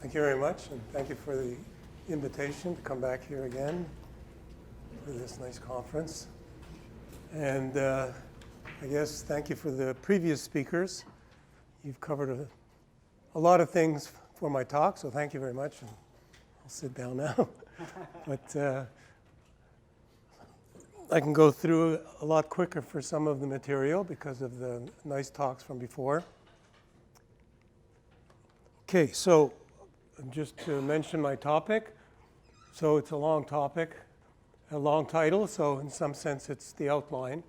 Thank you very much, and thank you for the invitation to come back here again for this nice conference. And I guess thank you for the previous speakers. You've covered a lot of things for my talk, so thank you very much. And I'll sit down now. But I can go through a lot quicker for some of the material because of the nice talks from before. Okay, so just to mention my topic. So it's a long topic, a long title, so in some sense it's the outline.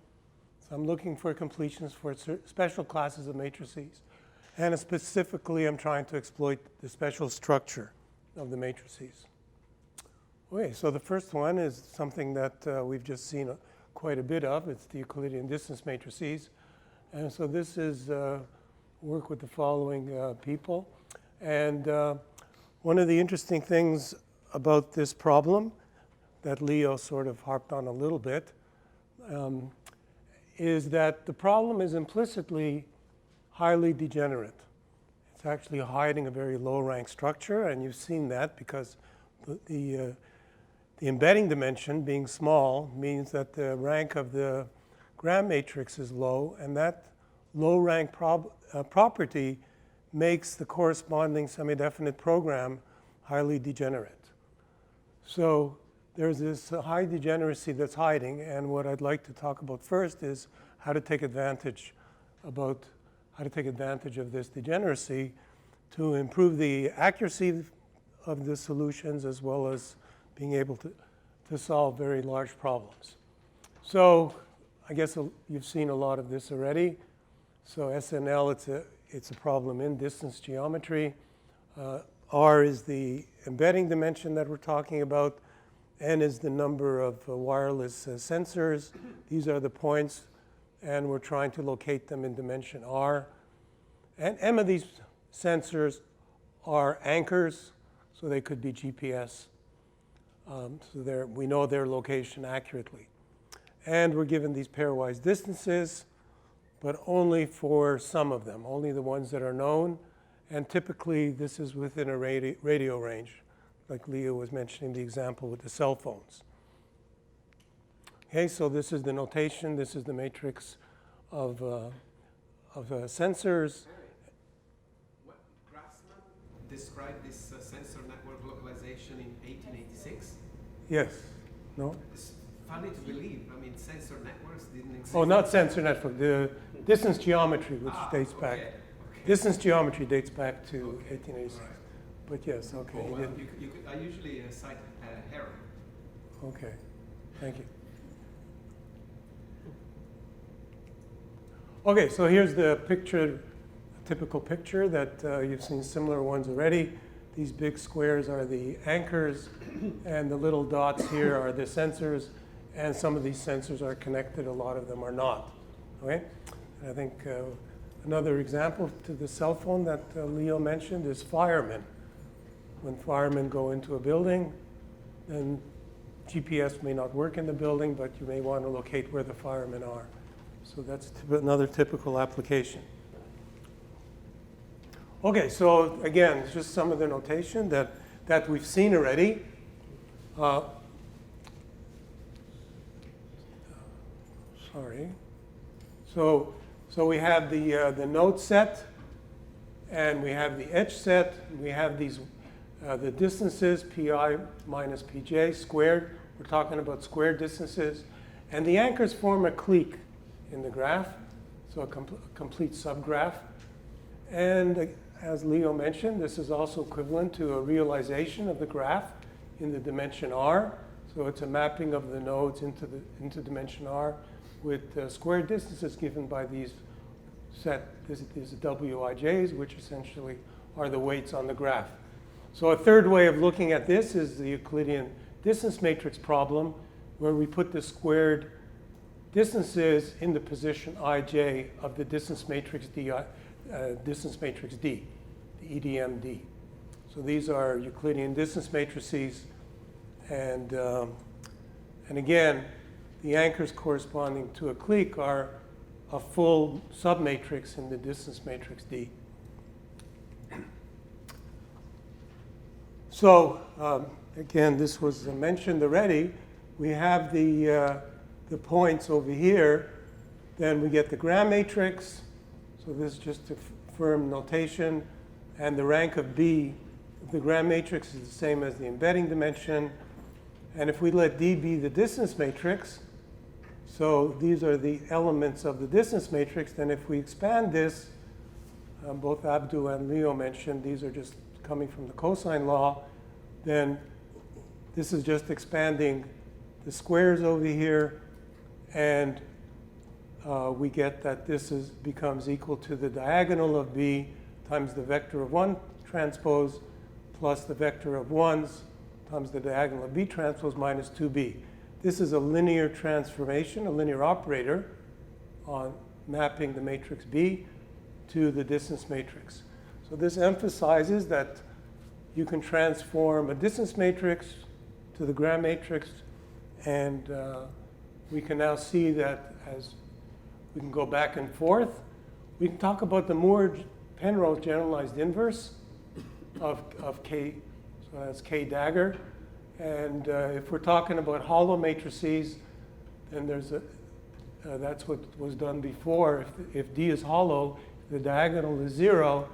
So I'm looking for completions for special classes of matrices. And specifically, I'm trying to exploit the special structure of the matrices. Okay, so the first one is something that we've just seen quite a bit of. It's the Euclidean distance matrices. And so this is work with the following people. And one of the interesting things about this problem that Leo sort of harped on a little bit is that the problem is implicitly highly degenerate. It's actually hiding a very low-rank structure, and you've seen that because the embedding dimension being small means that the rank of the Gram matrix is low, and that low-rank property makes the corresponding semi-definite program highly degenerate. So there's this high degeneracy that's hiding, and what I'd like to talk about first is how to take advantage of this degeneracy to improve the accuracy of the solutions as well as being able to solve very large problems. So I guess you've seen a lot of this already. So SNL, it's a problem in distance geometry. R is the embedding dimension that we're talking about. N is the number of wireless sensors. These are the points, and we're trying to locate them in dimension R. And M of these sensors are anchors, so they could be GPS. So we know their location accurately. And we're given these pairwise distances, but only for some of them, only the ones that are known. And typically, this is within a radio range, like Leo was mentioning the example with the cell phones. Okay, so this is the notation. This is the matrix of sensors. What Grassmann described this sensor network localization in 1886? Yes. No? It's funny to believe. I mean, sensor networks didn't exist. Oh, not sensor network. The distance geometry, which dates back. Okay. Distance geometry dates back to 1886. Right. But yes, okay. Oh, well, I usually cite Heron. Okay, thank you. Okay, so here's the picture, a typical picture that you've seen similar ones already. These big squares are the anchors, and the little dots here are the sensors, and some of these sensors are connected, a lot of them are not. Okay? And I think another example to the cell phone that Leo mentioned is firemen. When firemen go into a building, then GPS may not work in the building, but you may want to locate where the firemen are. So that's another typical application. Okay, so again, it's just some of the notation that we've seen already. Sorry. So we have the node set, and we have the edge set. We have these the distances, pi minus pj squared. We're talking about squared distances. And the anchors form a clique in the graph, so a complete subgraph. And as Leo mentioned, this is also equivalent to a realization of the graph in the dimension R. So it's a mapping of the nodes into dimension R with squared distances given by these Wij's, which essentially are the weights on the graph. So a third way of looking at this is the Euclidean distance matrix problem, where we put the squared distances in the position ij of the distance matrix D, the EDMD. So these are Euclidean distance matrices, and again, the anchors corresponding to a clique are a full submatrix in the distance matrix D. So again, this was mentioned already. We have the points over here. Then we get the Gram matrix. So this is just a firm notation. And the rank of B of the Gram matrix is the same as the embedding dimension. And if we let D be the distance matrix, so these are the elements of the distance matrix, then if we expand this, both Abdu and Leo mentioned these are just coming from the cosine law, then this is just expanding the squares over here, and we get that this becomes equal to the diagonal of B times the vector of 1 transpose plus the vector of 1s times the diagonal of B transpose minus 2B. This is a linear transformation, a linear operator on mapping the matrix B to the distance matrix. So this emphasizes that you can transform a distance matrix to the Gram matrix, and we can now see that as we can go back and forth. We can talk about the Moore-Penrose generalized inverse of K, so that's K dagger. And if we're talking about hollow matrices, then there's that's what was done before. If D is hollow, the diagonal is 0,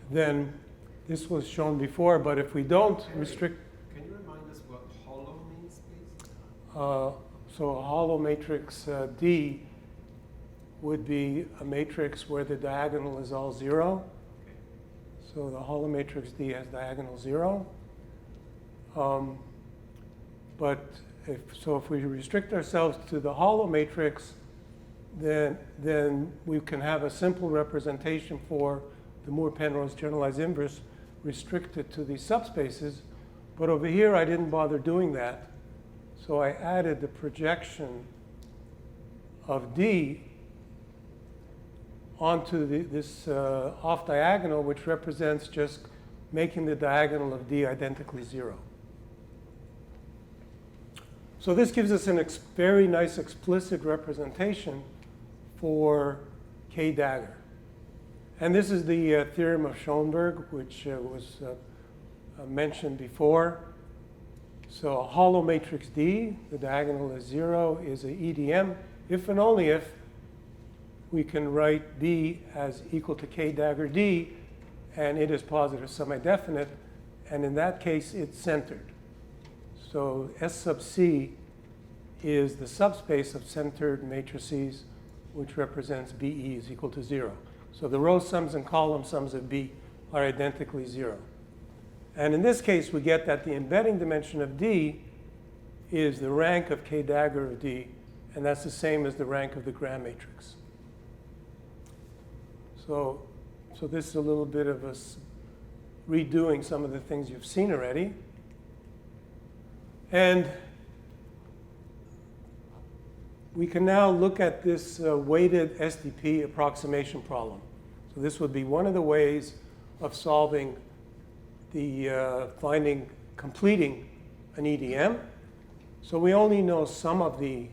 then this was shown before. But if we don't restrict... Can you remind us what hollow means, please? So a hollow matrix D would be a matrix where the diagonal is all 0. So the hollow matrix D has diagonal 0. But if we restrict ourselves to the hollow matrix, then we can have a simple representation for the Moore-Penrose generalized inverse restricted to these subspaces. But over here, I didn't bother doing that. So I added the projection of D onto this off diagonal, which represents just making the diagonal of D identically 0. So this gives us a very nice explicit representation for K dagger. And this is the theorem of Schoenberg, which was mentioned before. So a hollow matrix D, the diagonal is 0, is an EDM if and only if we can write B as equal to K dagger D, and it is positive semi-definite, and in that case it's centered. So S sub C is the subspace of centered matrices, which represents BE is equal to 0. So the row sums and column sums of B are identically 0. And in this case, we get that the embedding dimension of D is the rank of K dagger of D, and that's the same as the rank of the Gram matrix. So this is a little bit of us redoing some of the things you've seen already. And we can now look at this weighted SDP approximation problem. So this would be one of the ways of solving the completing an EDM. So we only know some of the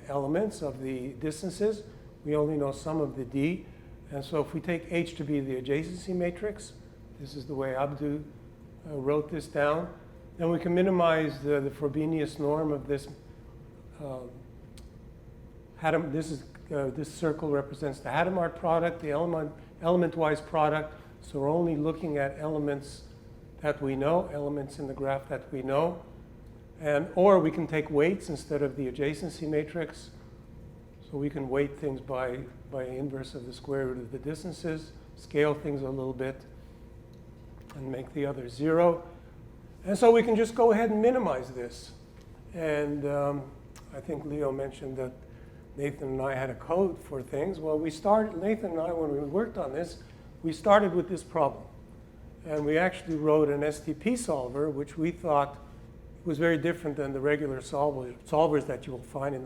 elements of the distances. We only know some of the D. And so if we take H to be the adjacency matrix, this is the way Abdu wrote this down, then we can minimize the Frobenius norm of this. This circle represents the Hadamard product, the element-wise product. So we're only looking at elements that we know, elements in the graph that we know. Or we can take weights instead of the adjacency matrix. So we can weight things by inverse of the square root of the distances, scale things a little bit, and make the other 0. And so we can just go ahead and minimize this. And I think Leo mentioned that Nathan and I had a code for things. Well, Nathan and I, when we worked on this, we started with this problem. And we actually wrote an STP solver, which we thought was very different than the regular solvers that you will find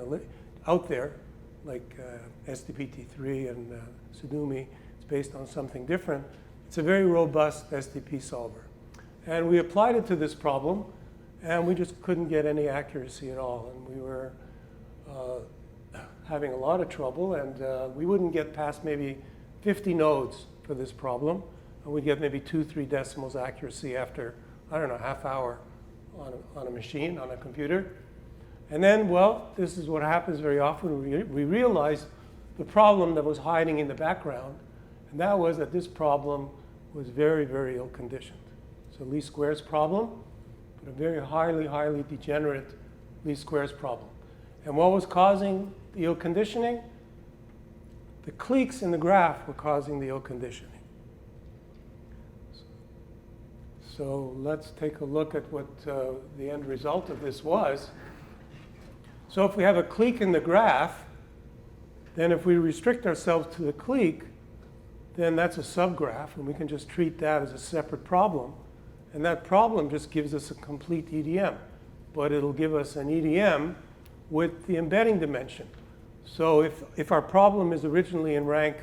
out there, like STP-T3 and Sudumi. It's based on something different. It's a very robust STP solver. And we applied it to this problem, and we just couldn't get any accuracy at all. And we were having a lot of trouble, and we wouldn't get past maybe 50 nodes for this problem. and we'd get maybe 2-3 decimals accuracy after, I don't know, half hour on a machine, on a computer. And then, well, this is what happens very often. We realized the problem that was hiding in the background, and that was that this problem was very, very ill-conditioned. So least squares problem, but a very highly, highly degenerate least squares problem. And what was causing the ill conditioning? The cliques in the graph were causing the ill conditioning. So let's take a look at what the end result of this was. So if we have a clique in the graph, then if we restrict ourselves to the clique, then that's a subgraph, and we can just treat that as a separate problem. And that problem just gives us a complete EDM. But it'll give us an EDM with the embedding dimension. So if our problem is originally in rank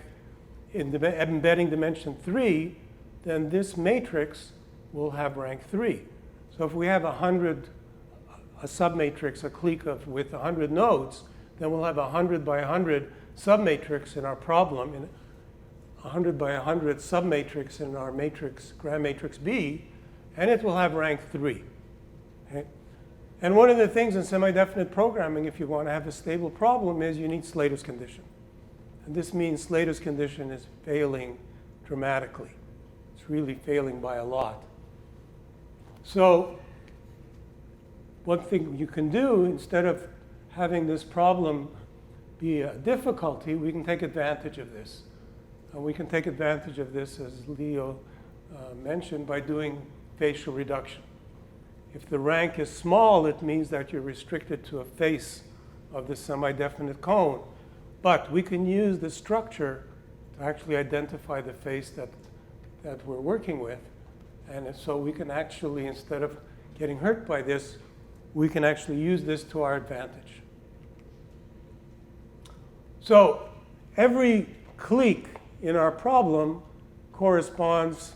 in the embedding dimension 3, then this matrix will have rank 3. So if we have a submatrix, a clique with 100 nodes, then we'll have a 100 by 100 submatrix in our problem, and 100 by 100 submatrix in our matrix, gram matrix B, and it will have rank 3. Okay? And one of the things in semi-definite programming, if you want to have a stable problem, is you need Slater's condition. And this means Slater's condition is failing dramatically. It's really failing by a lot. So one thing you can do, instead of having this problem be a difficulty, we can take advantage of this. And we can take advantage of this, as Leo mentioned, by doing facial reduction. If the rank is small, it means that you're restricted to a face of the semi-definite cone. But we can use the structure to actually identify the face that we're working with. And so we can actually, instead of getting hurt by this, we can actually use this to our advantage. So every clique in our problem corresponds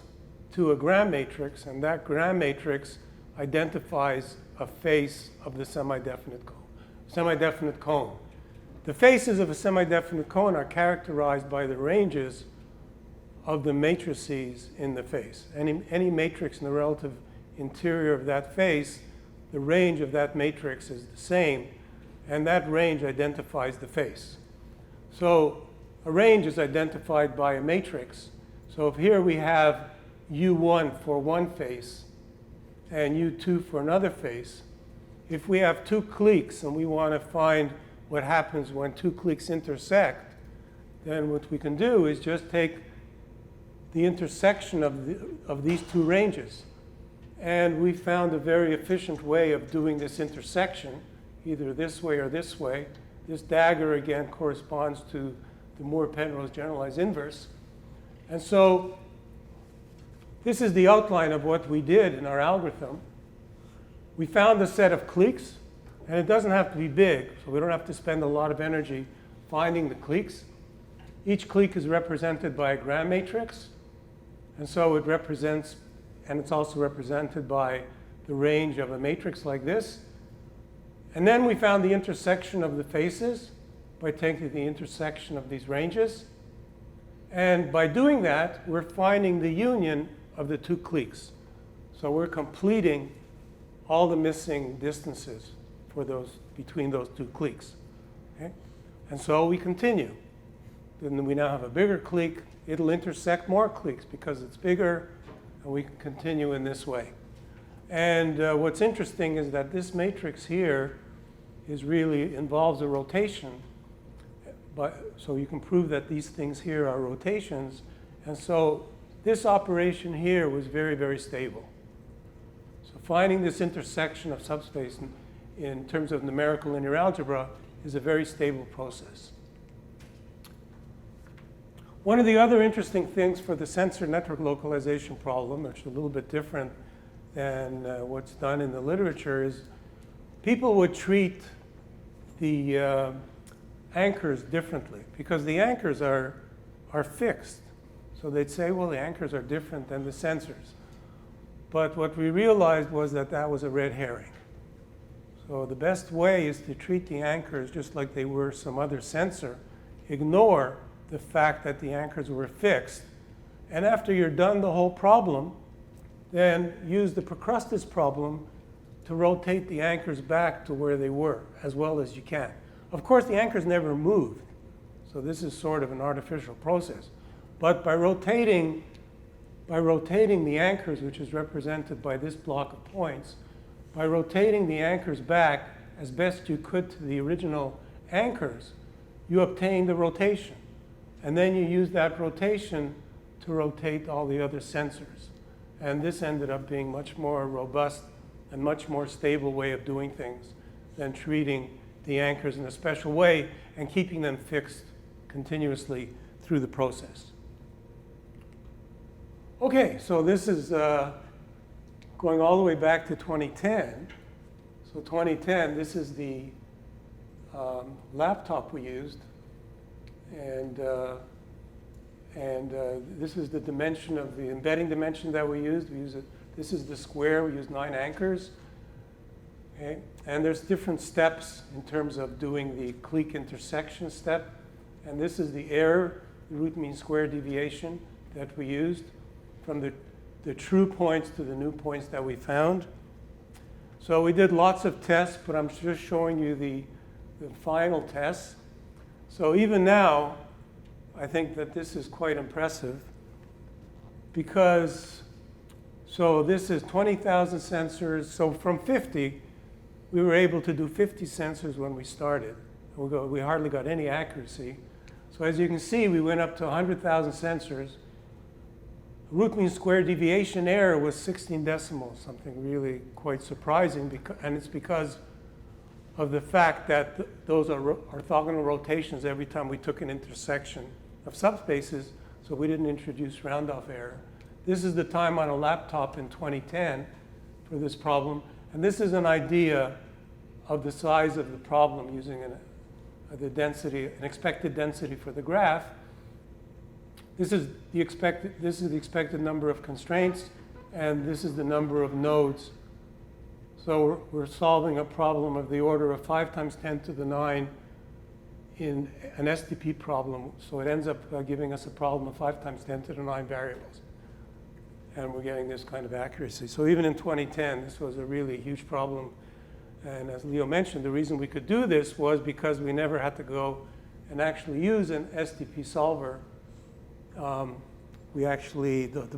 to a gram matrix, and that gram matrix identifies a face of the semi-definite cone. The faces of a semi-definite cone are characterized by the ranges of the matrices in the face. Any matrix in the relative interior of that face, the range of that matrix is the same, and that range identifies the face. So a range is identified by a matrix. So if here we have U1 for one face and U2 for another face, if we have two cliques and we want to find what happens when two cliques intersect, then what we can do is just take the intersection of these two ranges. And we found a very efficient way of doing this intersection, either this way or this way. This dagger, again, corresponds to the Moore-Penrose generalized inverse. And so this is the outline of what we did in our algorithm. We found a set of cliques, and it doesn't have to be big, so we don't have to spend a lot of energy finding the cliques. Each clique is represented by a gram matrix, and so it represents, and it's also represented by the range of a matrix like this. And then we found the intersection of the faces by taking the intersection of these ranges. And by doing that, we're finding the union of the two cliques. So we're completing all the missing distances for between those two cliques. Okay? And so we continue. Then we now have a bigger clique. It'll intersect more cliques because it's bigger, and we can continue in this way. And what's interesting is that this matrix here involves a rotation. So you can prove that these things here are rotations. And so this operation here was very, very stable. So finding this intersection of subspace in terms of numerical linear algebra is a very stable process. One of the other interesting things for the sensor network localization problem, which is a little bit different than what's done in the literature, is people would treat the anchors differently because the anchors are fixed. So they'd say, well, the anchors are different than the sensors. But what we realized was that that was a red herring. So the best way is to treat the anchors just like they were some other sensor, ignore the fact that the anchors were fixed, And after you're done the whole problem, then use the Procrustes problem to rotate the anchors back to where they were as well as you can. Of course, the anchors never moved, so this is sort of an artificial process. But by rotating the anchors, which is represented by this block of points, by rotating the anchors back as best you could to the original anchors, you obtain the rotation. And then you use that rotation to rotate all the other sensors. And this ended up being much more robust and much more stable way of doing things than treating the anchors in a special way and keeping them fixed continuously through the process. Okay, so this is going all the way back to 2010. So 2010, this is the laptop we used. And this is the dimension of the embedding dimension that we used. This is the square. We used 9 anchors. Okay? And there's different steps in terms of doing the clique intersection step. And this is the error, the root mean square deviation that we used from the true points to the new points that we found. So we did lots of tests, but I'm just showing you the final tests. So even now, I think that this is quite impressive because, so this is 20,000 sensors. So from 50, we were able to do 50 sensors when we started. We hardly got any accuracy. So as you can see, we went up to 100,000 sensors. Root mean square deviation error was 16 decimals, something really quite surprising, and it's because of the fact that those are orthogonal rotations every time we took an intersection of subspaces, so we didn't introduce round-off error. This is the time on a laptop in 2010 for this problem, and this is an idea of the size of the problem using the density, an expected density for the graph. This is the expected number of constraints, and this is the number of nodes. So we're solving a problem of the order of 5 times 10 to the 9 in an SDP problem. So it ends up giving us a problem of 5 times 10 to the 9 variables. And we're getting this kind of accuracy. So even in 2010, this was a really huge problem. And as Leo mentioned, the reason we could do this was because we never had to go and actually use an SDP solver. The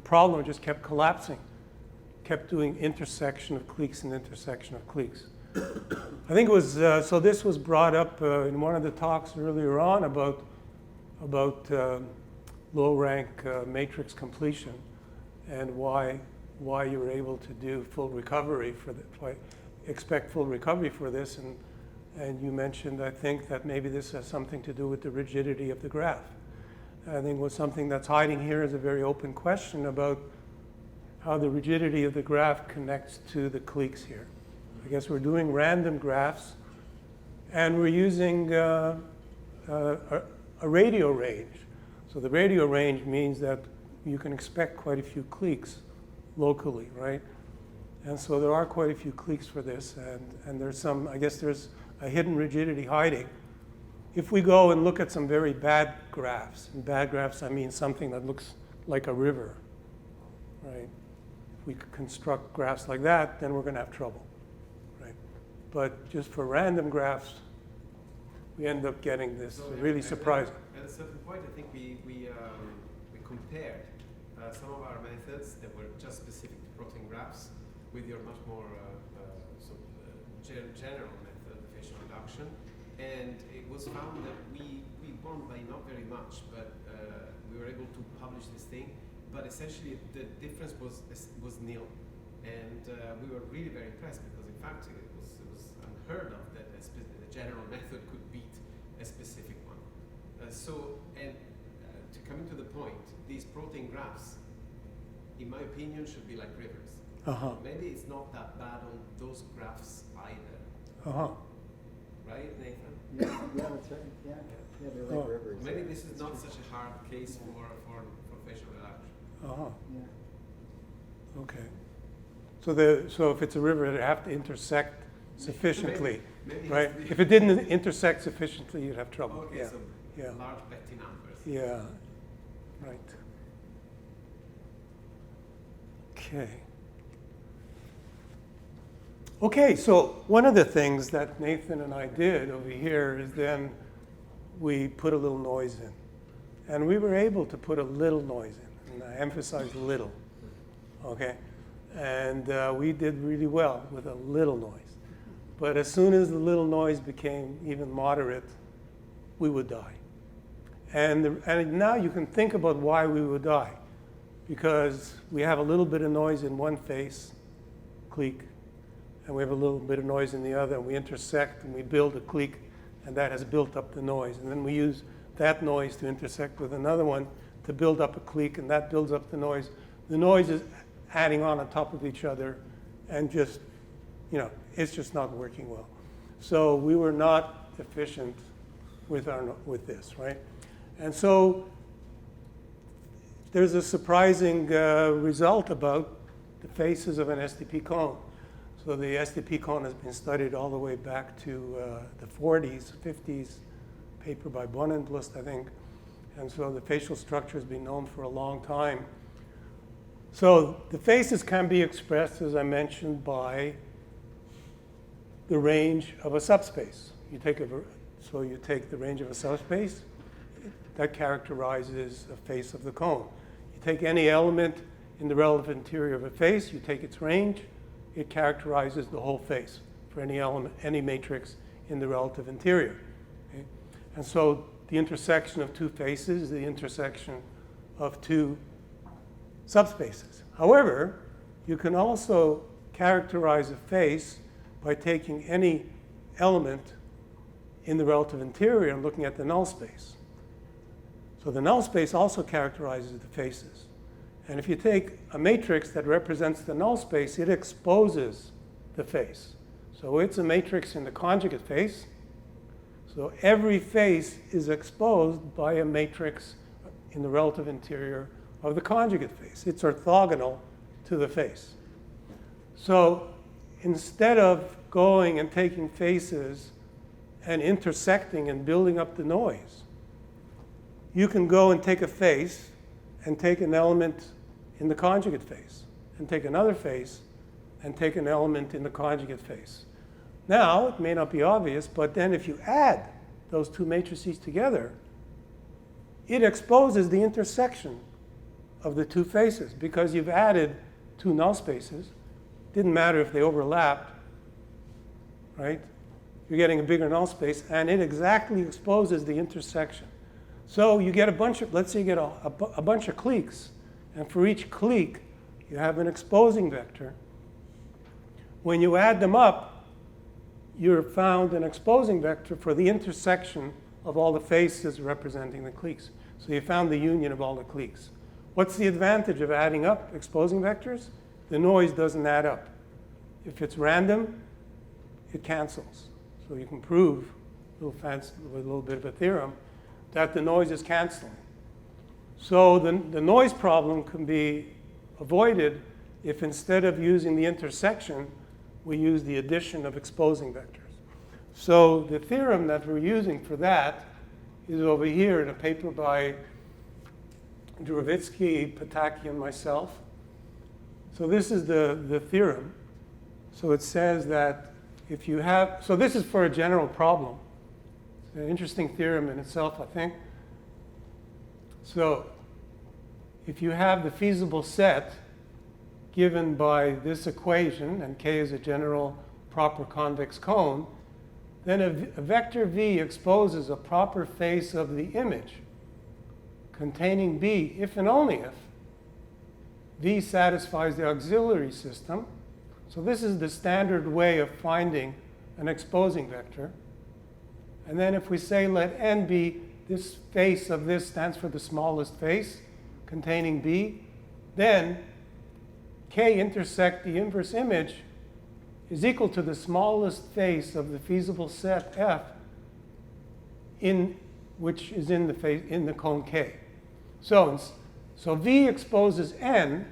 problem just kept collapsing, kept doing intersection of cliques and intersection of cliques. I think it was, so this was brought up in one of the talks earlier on about low rank matrix completion and why you were able to do full recovery for expect full recovery for this. And you mentioned, I think, that maybe this has something to do with the rigidity of the graph. I think what's something that's hiding here is a very open question about how the rigidity of the graph connects to the cliques here. I guess we're doing random graphs, and we're using a radio range. So the radio range means that you can expect quite a few cliques locally, right? And so there are quite a few cliques for this, and there's some, I guess there's a hidden rigidity hiding. If we go and look at some very bad graphs, and bad graphs I mean something that looks like a river, right? If we construct graphs like that, then we're going to have trouble, right? But just for random graphs, we end up getting this really surprising. At a certain point, I think we compared some of our methods that were just specific to protein graphs with your much more general method of facial reduction. And it was found that we won by not very much, but we were able to publish this thing. But essentially, the difference was nil, and we were really very impressed because, in fact, it was unheard of that a general method could beat a specific one. To come to the point, these protein graphs, in my opinion, should be like rivers. Maybe it's not that bad on those graphs either. Right, Nathan? Yeah, that's right. Yeah, they're like rivers. Maybe this is not such a hard case for facial reduction. Yeah. Okay. So if it's a river, it'd have to intersect sufficiently, maybe right? If it didn't intersect sufficiently, you'd have trouble. Okay, Yeah. so Yeah. large Betti numbers. Yeah. Right. Okay. Okay, so one of the things that Nathan and I did over here is then we put a little noise in. And we were able to put a little noise in. And I emphasize little. Okay? And we did really well with a little noise. But as soon as the little noise became even moderate, we would die. And now you can think about why we would die. Because we have a little bit of noise in one face, clique, and we have a little bit of noise in the other, and we intersect and we build a clique, and that has built up the noise. And then we use that noise to intersect with another one to build up a clique, and that builds up the noise. The noise is adding on top of each other, and just, it's just not working well. So we were not efficient with this, right? And so there's a surprising result about the faces of an SDP cone. So the SDP cone has been studied all the way back to the 40s, 50s, paper by Bonenblust, I think. And so the facial structure has been known for a long time. So the faces can be expressed, as I mentioned, by the range of a subspace. You take the range of a subspace, that characterizes a face of the cone. You take any element in the relative interior of a face, you take its range, it characterizes the whole face for any element, any matrix in the relative interior. Okay? And so the intersection of two faces is the intersection of two subspaces. However, you can also characterize a face by taking any element in the relative interior and looking at the null space. So the null space also characterizes the faces. And if you take a matrix that represents the null space, it exposes the face. So it's a matrix in the conjugate face. So every face is exposed by a matrix in the relative interior of the conjugate face. It's orthogonal to the face. So instead of going and taking faces and intersecting and building up the noise, you can go and take a face and take an element in the conjugate face, and take another face and take an element in the conjugate face. Now, it may not be obvious, but then if you add those two matrices together, it exposes the intersection of the two faces, because you've added two null spaces. Didn't matter if they overlapped, right? You're getting a bigger null space, and it exactly exposes the intersection. So you get a bunch of, let's say you get a bunch of cliques, and for each clique, you have an exposing vector. When you add them up, you're found an exposing vector for the intersection of all the faces representing the cliques. So you found the union of all the cliques. What's the advantage of adding up exposing vectors? The noise doesn't add up. If it's random, it cancels. So you can prove, with a little bit of a theorem, that the noise is canceling. So the noise problem can be avoided if instead of using the intersection, we use the addition of exposing vectors. So the theorem that we're using for that is over here in a paper by Dravitsky, Pataki, and myself. So this is the theorem. So it says that if you have, so this is for a general problem. It's an interesting theorem in itself, I think. So if you have the feasible set given by this equation, and K is a general proper convex cone, then a vector V exposes a proper face of the image containing B if and only if V satisfies the auxiliary system. So this is the standard way of finding an exposing vector. And then if we say let N be this face of this stands for the smallest face containing B, then K intersect the inverse image is equal to the smallest face of the feasible set F which is in the cone K. So V exposes N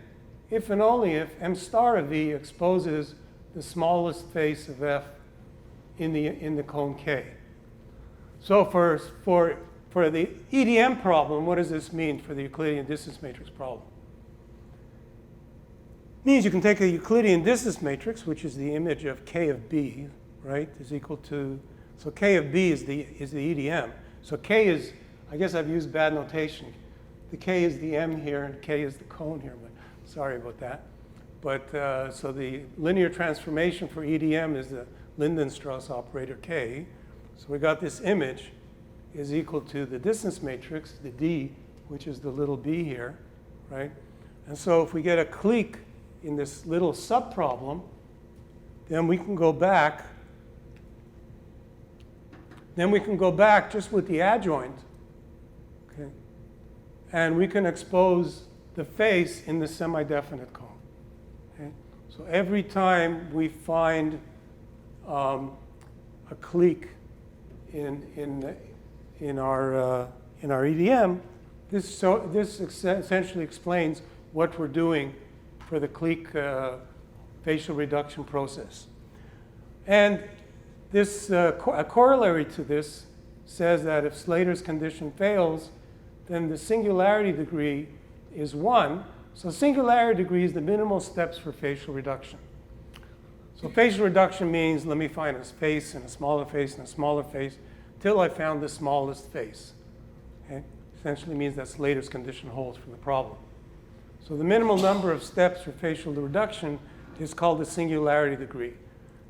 if and only if M star of V exposes the smallest face of F in the cone K. So for the EDM problem, what does this mean for the Euclidean distance matrix problem? Means you can take a Euclidean distance matrix, which is the image of K of B, right, is equal to, so K of B is the EDM. So K is, I guess I've used bad notation. The K is the M here, and K is the cone here, but sorry about that. But so the linear transformation for EDM is the Lindenstrauss operator K. So we got this image is equal to the distance matrix, the D, which is the little b here, right? And so if we get a clique in this little subproblem, then we can go back. Then we can go back just with the adjoint, okay? And we can expose the face in the semi-definite cone. Okay? So every time we find a clique in our EDM, this essentially explains what we're doing for the clique facial reduction process. And this a corollary to this says that if Slater's condition fails, then the singularity degree is 1. So singularity degree is the minimal steps for facial reduction. So facial reduction means let me find a face and a smaller face and a smaller face till I found the smallest face. Okay? Essentially means that Slater's condition holds for the problem. So the minimal number of steps for facial reduction is called the singularity degree.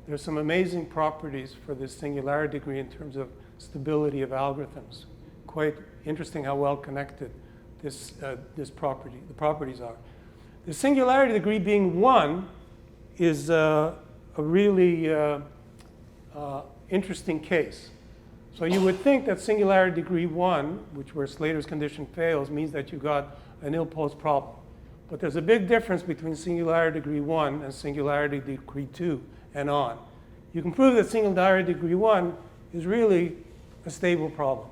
There's some amazing properties for this singularity degree in terms of stability of algorithms. Quite interesting how well connected the properties are. The singularity degree being 1 is a really interesting case. So you would think that singularity degree 1, which where Slater's condition fails, means that you got an ill-posed problem. But there's a big difference between singularity degree 1 and singularity degree 2 and on. You can prove that singularity degree 1 is really a stable problem.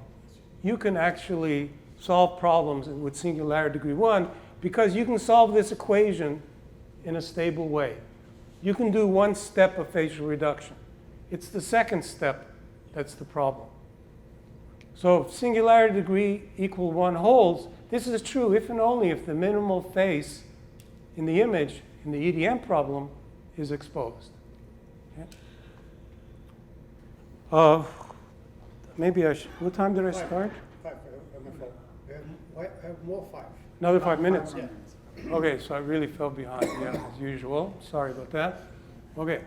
You can actually solve problems with singularity degree 1 because you can solve this equation in a stable way. You can do one step of facial reduction. It's the second step that's the problem. So if singularity degree equal 1 holds, this is true if and only if the minimal face in the image in the EDM problem is exposed. Okay. Maybe I should, what time did I start? 5. I have more 5. Another 5 minutes? Yeah. Okay, so I really fell behind, yeah, as usual. Sorry about that. Okay.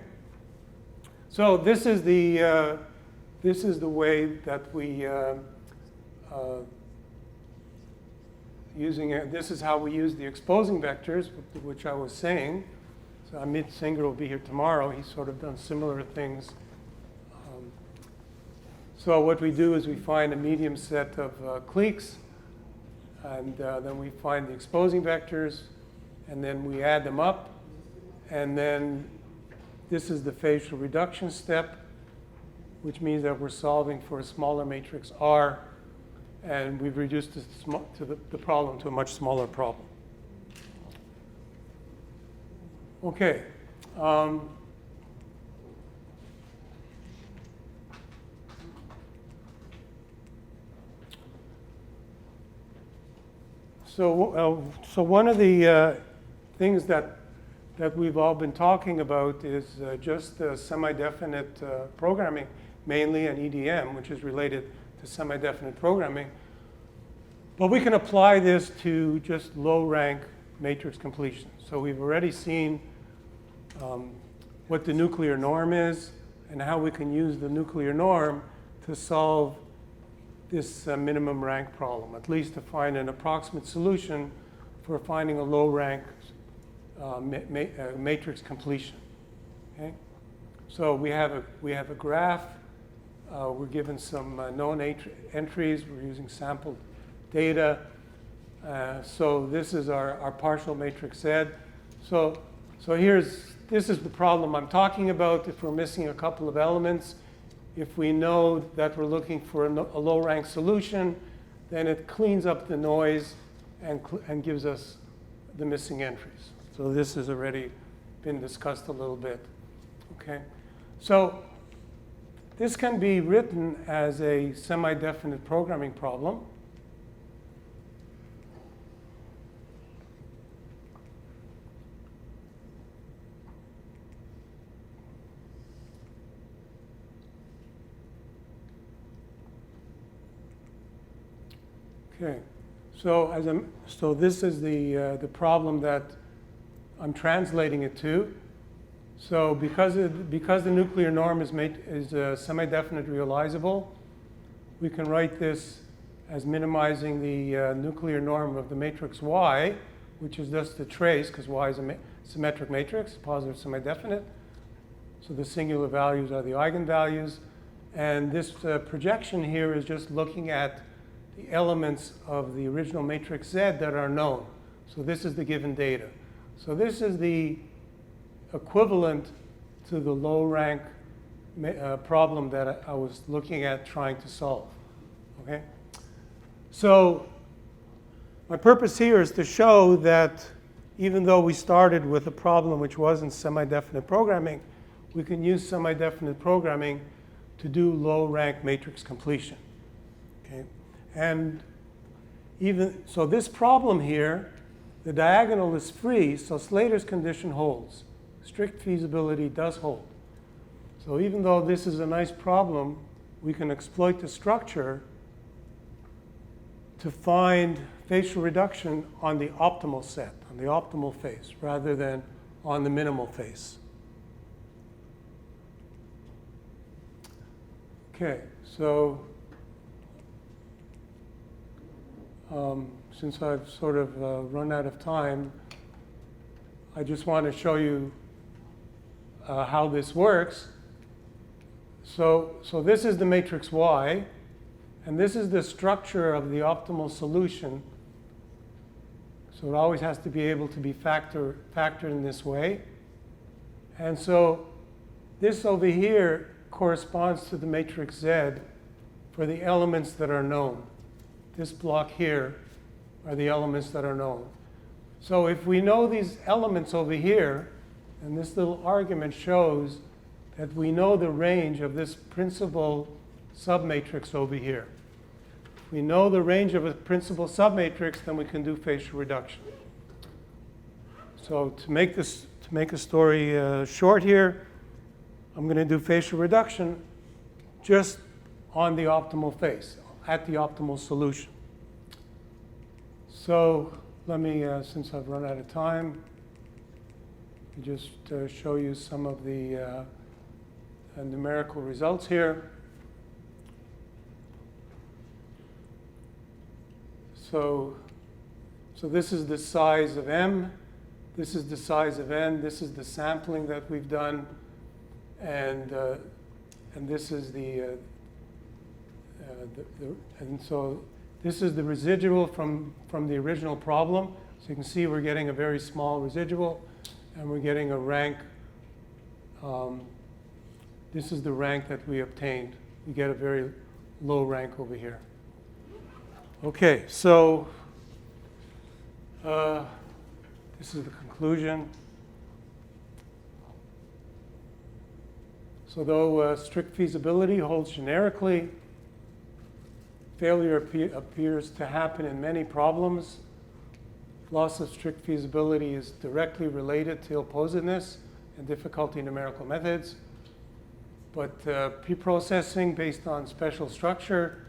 So this is the way that we this is how we use the exposing vectors, which I was saying. So Amit Singer will be here tomorrow. He's sort of done similar things. So what we do is we find a medium set of cliques, and then we find the exposing vectors, and then we add them up, and then this is the facial reduction step, which means that we're solving for a smaller matrix R, and we've reduced the problem to a much smaller problem. Okay. So one of the things that we've all been talking about is just semi-definite programming, mainly an EDM, which is related to semi-definite programming. But we can apply this to just low-rank matrix completion. So we've already seen what the nuclear norm is and how we can use the nuclear norm to solve this minimum rank problem, at least to find an approximate solution for finding a low rank matrix completion. Okay? So we have a graph. We're given some known entries. We're using sampled data. So this is our partial matrix Z. So this is the problem I'm talking about. If we're missing a couple of elements, if we know that we're looking for a low-rank solution, then it cleans up the noise and gives us the missing entries. So this has already been discussed a little bit. Okay, so this can be written as a semi-definite programming problem. Okay, so this is the problem that I'm translating it to. So because the nuclear norm is semi-definite realizable, we can write this as minimizing the nuclear norm of the matrix Y, which is just the trace, because Y is a symmetric matrix, positive semi-definite. So the singular values are the eigenvalues. And this projection here is just looking at the elements of the original matrix Z that are known. So this is the given data. So this is the equivalent to the low rank problem that I was looking at trying to solve. Okay? So my purpose here is to show that even though we started with a problem which wasn't semi-definite programming, we can use semi-definite programming to do low rank matrix completion. Okay? And even so, this problem here, the diagonal is free, so Slater's condition holds. Strict feasibility does hold. So even though this is a nice problem, we can exploit the structure to find facial reduction on the optimal set, on the optimal face, rather than on the minimal face. Okay, so since I've sort of run out of time, I just want to show you how this works. So this is the matrix Y, and this is the structure of the optimal solution. So it always has to be able to be factored in this way. And so this over here corresponds to the matrix Z for the elements that are known. This block here are the elements that are known. So if we know these elements over here, and this little argument shows that we know the range of this principal submatrix over here. If we know the range of a principal submatrix, then we can do facial reduction. So to make a story short here, I'm going to do facial reduction just on the optimal face, at the optimal solution. So let me, since I've run out of time, just show you some of the numerical results here. So this is the size of M. This is the size of N. This is the sampling that we've done. And this is and so this is the residual from the original problem. So you can see we're getting a very small residual, and we're getting a rank. This is the rank that we obtained. We get a very low rank over here. Okay, so this is the conclusion. So though strict feasibility holds generically, failure appears to happen in many problems. Loss of strict feasibility is directly related to ill-posedness and difficulty in numerical methods. But pre-processing based on special structure,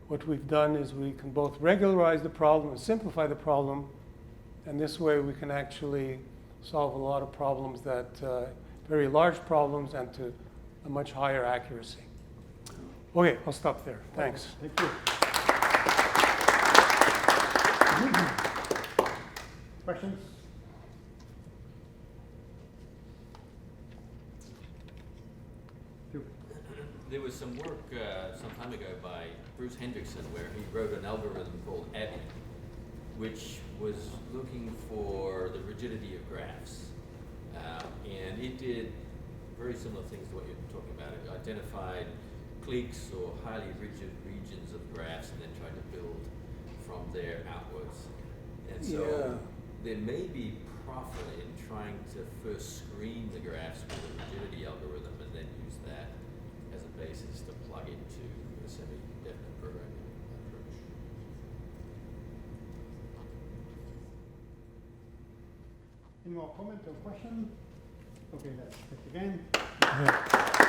what we've done is we can both regularize the problem and simplify the problem. And this way we can actually solve a lot of problems that, very large problems, and to a much higher accuracy. Okay, I'll stop there. Thanks. Thank you. Questions? There was some work some time ago by Bruce Hendrickson where he wrote an algorithm called Abby, which was looking for the rigidity of graphs. And it did very similar things to what you're talking about. It identified cliques or highly rigid regions of graphs and then tried to build from there outwards. And so there may be profit in trying to first screen the graphs with a rigidity algorithm and then use that as a basis to plug into a semi-definite programming approach. Any more comment or question? Okay, let's check again. Yeah.